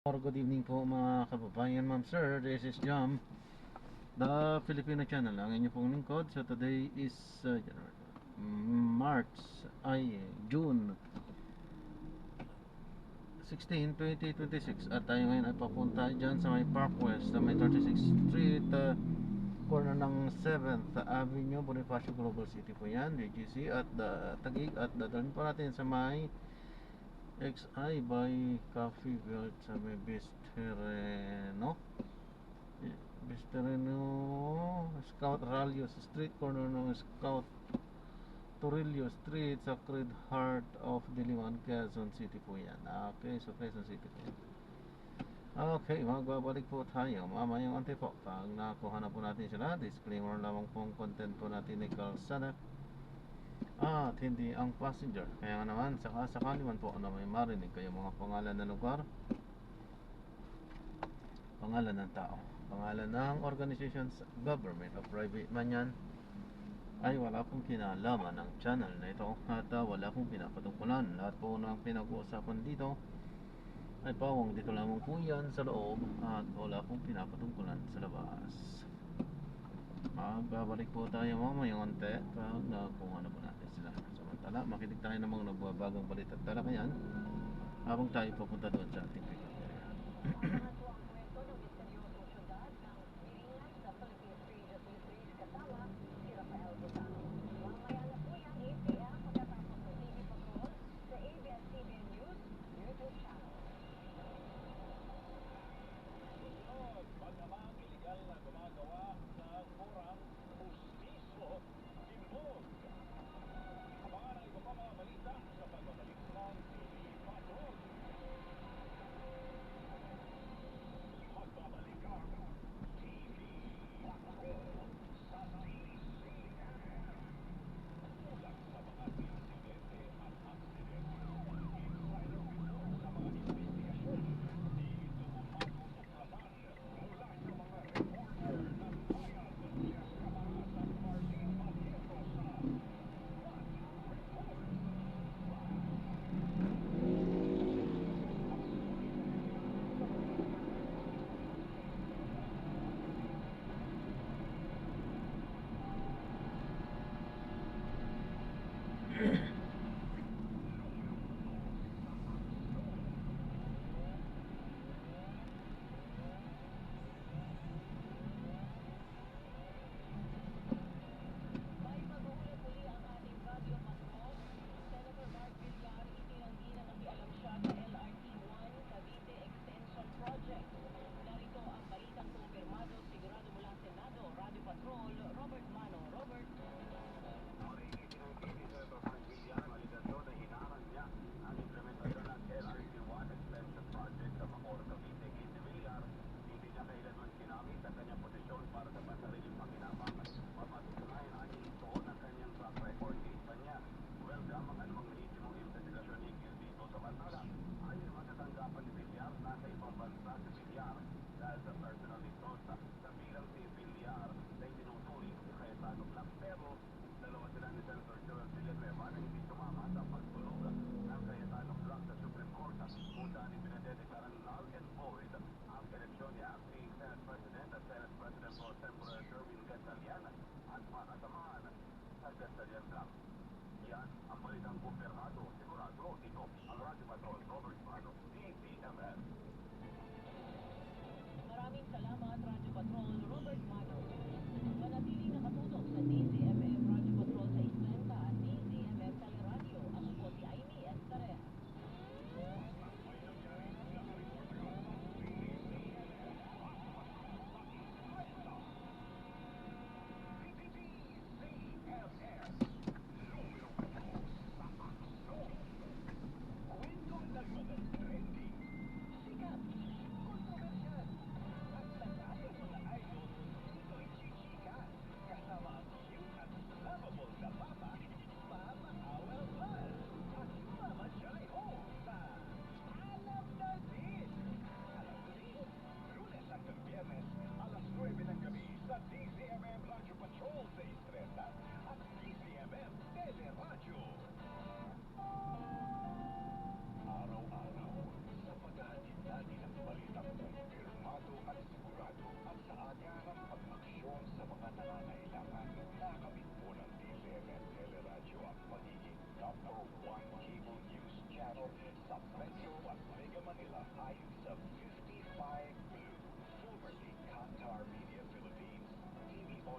Good evening po mga kababayan, ma'am sir. This is Jam, the Filipino channel. Ang inyo pong lingkod. So today is June 16, 2026. At tayo ngayon ay papunta dyan sa may Parkwest, sa may 36th Street, corner ng 7th Avenue, Bonifacio Global City po yan, BGC. At Taguig. At dadalhin po natin sa may XI by Coffee Belt sa may Bistereno Scout Ralios Street, corner ng Scout Torillo Street, Sacred Heart of Diliman, Quezon City po yan. Okay, so Quezon City po yan. Okay, magbabalik po tayo mamayang ante po. Pag nakuha na po natin sila, disclaimer lamang po ang content po natin ni Kalsada at hindi ang passenger. Kaya nga naman, sakali man po na may marinig kayo mga pangalan ng lugar, pangalan ng tao, pangalan ng organizations, government o private man yan, ay wala pong kinalaman ng channel na ito at wala pong pinapatungkulan. Lahat po ng pinag-uusapan dito ay pawang dito lamang po yan sa loob at wala pong pinapatungkulan sa labas. Magbabalik po tayo mamayang onte pag nakuha na po natin sila. Samantala, makinig tayo ng mga nagbabagong balita at talakayan habang tayo pupunta doon sa ating pickup area.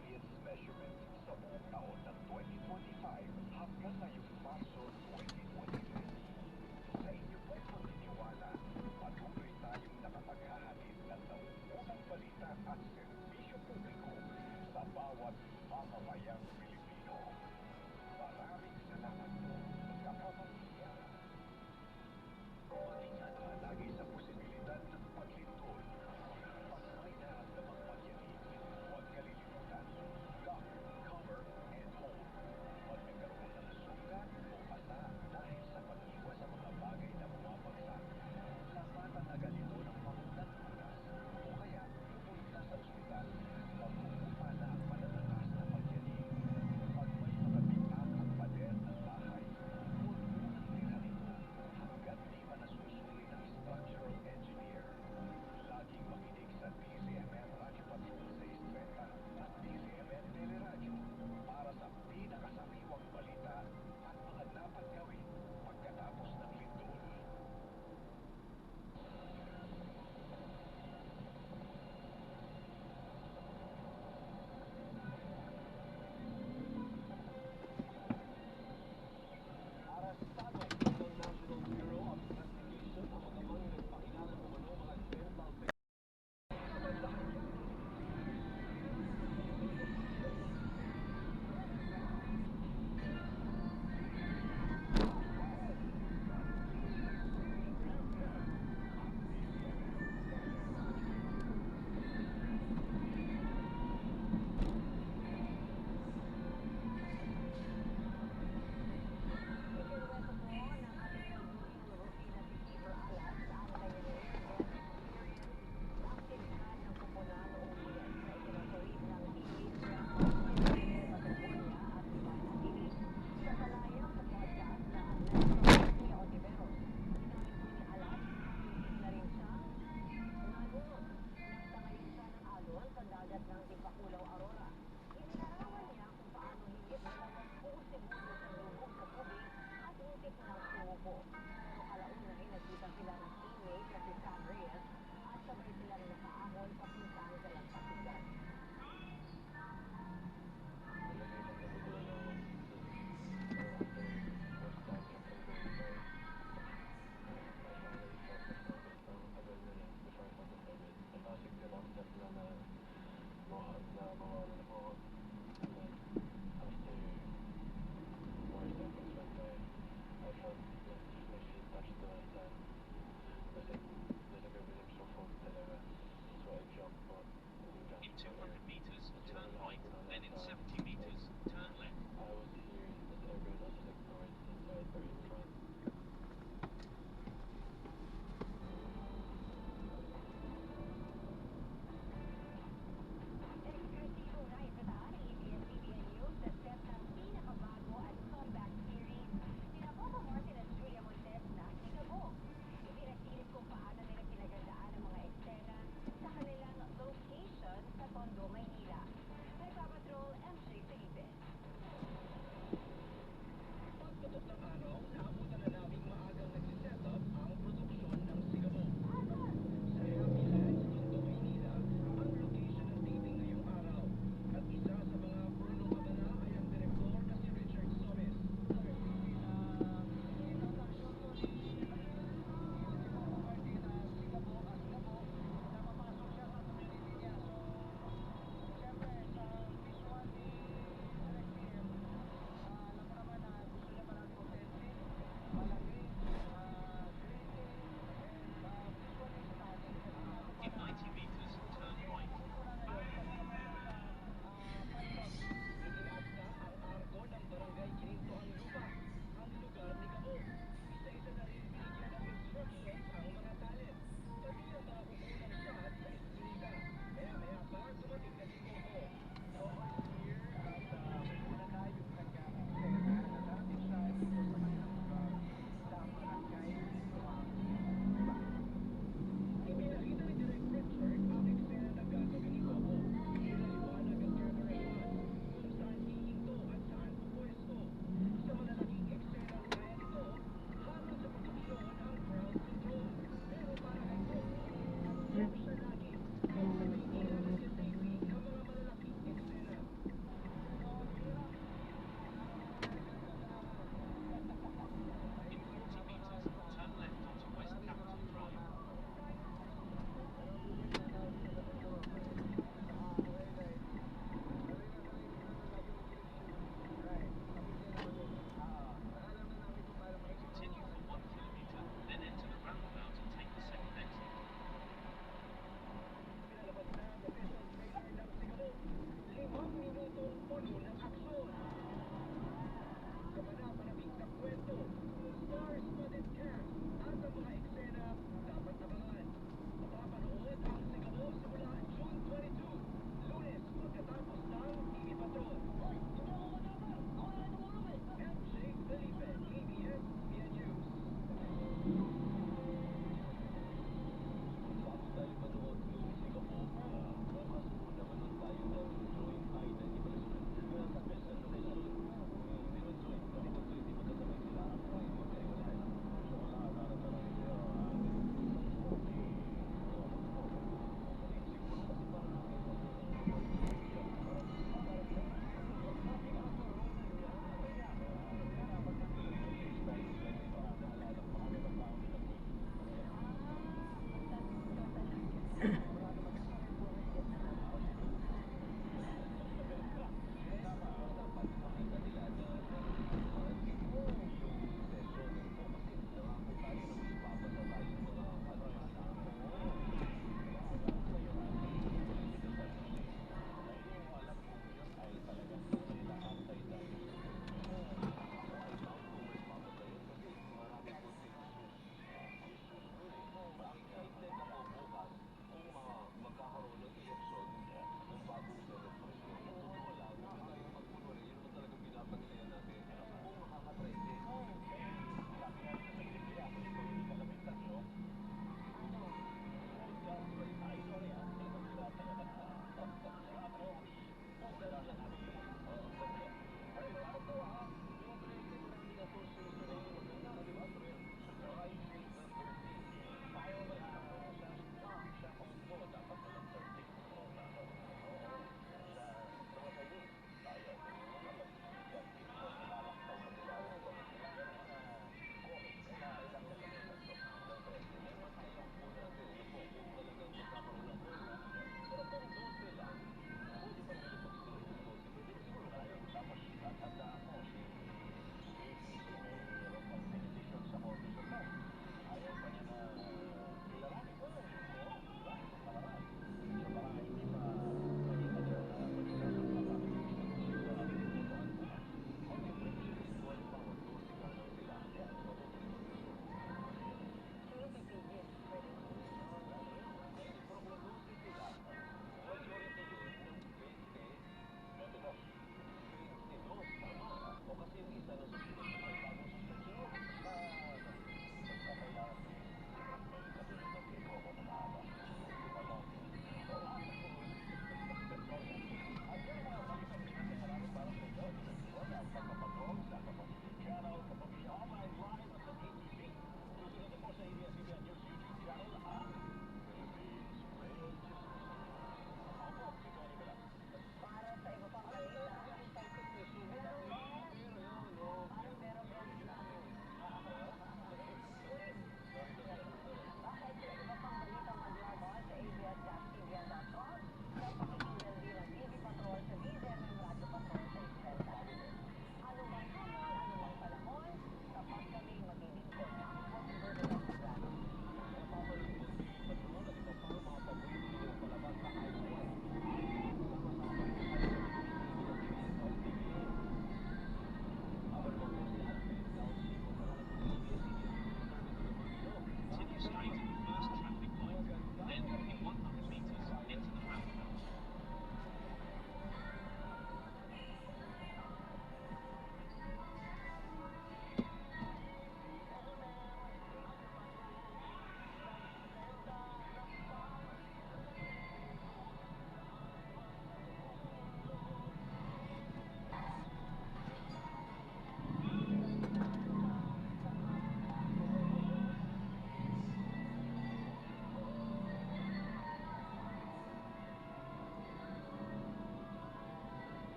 audience measurement sa buong taon na